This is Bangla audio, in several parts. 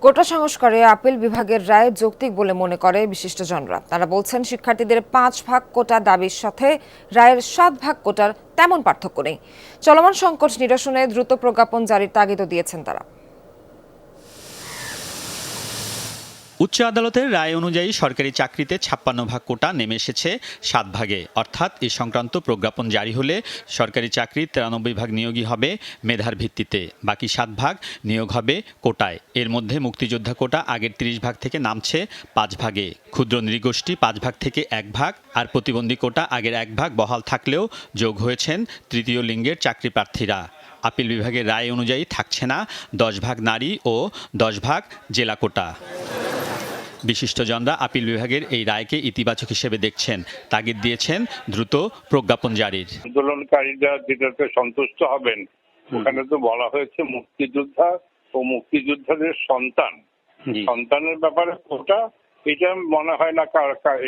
কোটা সংস্কারে আপিল বিভাগের রায় যৌক্তিক বলে মনে করে বিশিষ্টজনরা। তারা বলছেন, শিক্ষার্থীদের 5 ভাগ কোটা দাবির সাথে রায়ের 7 ভাগ কোটার তেমন পার্থক্য নেই। চলমান সংকট নিরসনে দ্রুত প্রজ্ঞাপন জারির তাগিদও দিয়েছেন তারা। উচ্চ আদালতের রায় অনুযায়ী সরকারি চাকরিতে 56 ভাগ কোটা নেমে এসেছে 7 ভাগে, অর্থাৎ এ সংক্রান্ত প্রজ্ঞাপন জারি হলে সরকারি চাকরির 93 ভাগ নিয়োগই হবে মেধার ভিত্তিতে, বাকি 7 ভাগ নিয়োগ হবে কোটায়। এর মধ্যে মুক্তিযোদ্ধা কোটা আগের 30 ভাগ থেকে নামছে 5 ভাগে, ক্ষুদ্র নৃগোষ্ঠী 5 ভাগ থেকে 1 ভাগ, আর প্রতিবন্ধী কোটা আগের 1 ভাগ বহাল থাকলেও যোগ হয়েছেন তৃতীয় লিঙ্গের চাকরি প্রার্থীরা। আপিল বিভাগের রায় অনুযায়ী থাকছে না 10 ভাগ নারী ও 10 ভাগ জেলা কোটা। বিশিষ্টজনরা আপিল বিভাগের এই রায়কে ইতিবাচক হিসেবে দেখছেন, তাগিদ দিয়েছেন দ্রুত প্রজ্ঞাপন জারির। আন্দোলনকারীরা যেটাতে সন্তুষ্ট হবেন, ওখানে তো বলা হয়েছে মুক্তিযোদ্ধা ও মুক্তিযোদ্ধাদের সন্তানের ব্যাপারে কোটা, এটা মনে হয় না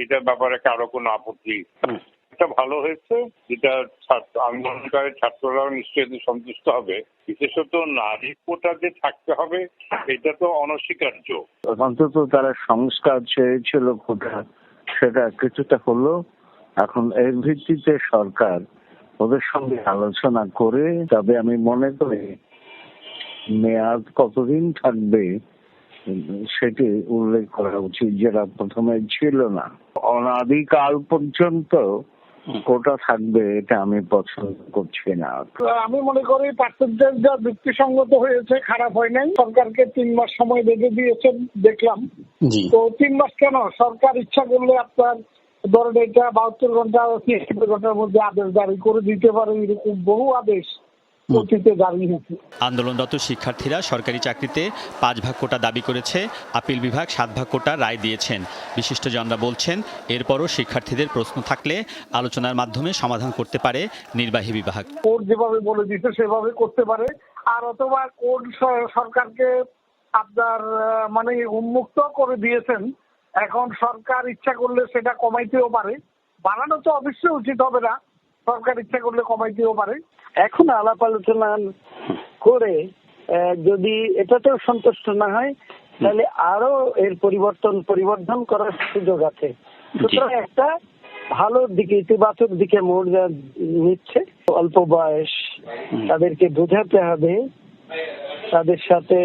এটার ব্যাপারে কারো কোনো আপত্তি। এটা ভালো হয়েছে, যেটা আন্দোলনকারী ছাত্ররাও নিশ্চয়ই সন্তুষ্ট হবে। বিশেষত নারী কোটা যে থাকতে হবে, এটা তো অনস্বীকার্য। অন্তত তারা সংস্কার চেয়েছিল কোটা, সেটা কিছুটা হলো। এখন এর ভিত্তিতে সরকার ওদের সঙ্গে আলোচনা করে, তবে আমি মনে করি মেয়াদ কতদিন থাকবে সেটি উল্লেখ করা উচিত, যেটা প্রথমে ছিল না। অনাদিকাল পর্যন্ত কোটা থাকবে এটা আমি পছন্দ করছি না। আমি মনে করি প্রার্থীদের যা যুক্তিসঙ্গত হয়েছে, খারাপ হয় নাই। সরকারকে 3 মাস সময় বেঁধে দিয়েছেন দেখলাম। তো 3 মাস কেন, সরকার ইচ্ছা করলে আপনার ধরেন এটা 72 ঘন্টা 73 ঘন্টার মধ্যে আদেশ জারি করে দিতে পারে। এরকম বহু আদেশ আন্দোলনরত শিক্ষার্থীরা সরকারি চাকরিতে 5 ভাগ কোটা দাবি করেছে, আপিল বিভাগ 7 ভাগ কোটা রায় দিয়েছেন। বিশিষ্টজনরা বলছেন, এরপরও শিক্ষার্থীদের প্রশ্ন থাকলে আলোচনার মাধ্যমে সমাধান করতে পারে নির্বাহী বিভাগ। কোর্ট যেভাবে বলে দিতে সেভাবে করতে পারে, আর অথবা কোর্ট সরকারকে আপনার মানে উন্মুক্ত করে দিয়েছেন। এখন সরকার ইচ্ছা করলে সেটা কমাইতেও পারে, বাড়ানো তো অবশ্যই উচিত হবে না, সরকার ইচ্ছা করলে কমাইতেও পারে। এখন আলাপ আলোচনা করে যদি এটাতেও সন্তুষ্ট না হয়, তাহলে আরো এর পরিবর্ধন করার সুযোগ আছে। সুতরাং একটা ভালো দিকে, ইতিবাচক দিকে মোড় নিচ্ছে। অল্প বয়স, তাদেরকে বোঝাতে হবে, তাদের সাথে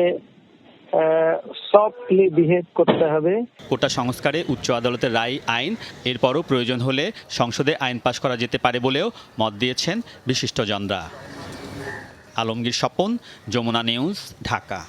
সফটলি বিহেভ করতে হবে। কোটা সংস্কারে উচ্চ আদালতের রায় আইন, এরপরও প্রয়োজন হলে সংসদে আইন পাশ করা যেতে পারে বলেও মত দিয়েছেন বিশিষ্টজনরা। আলমগীর স্বপন, যমুনা নিউজ, ঢাকা।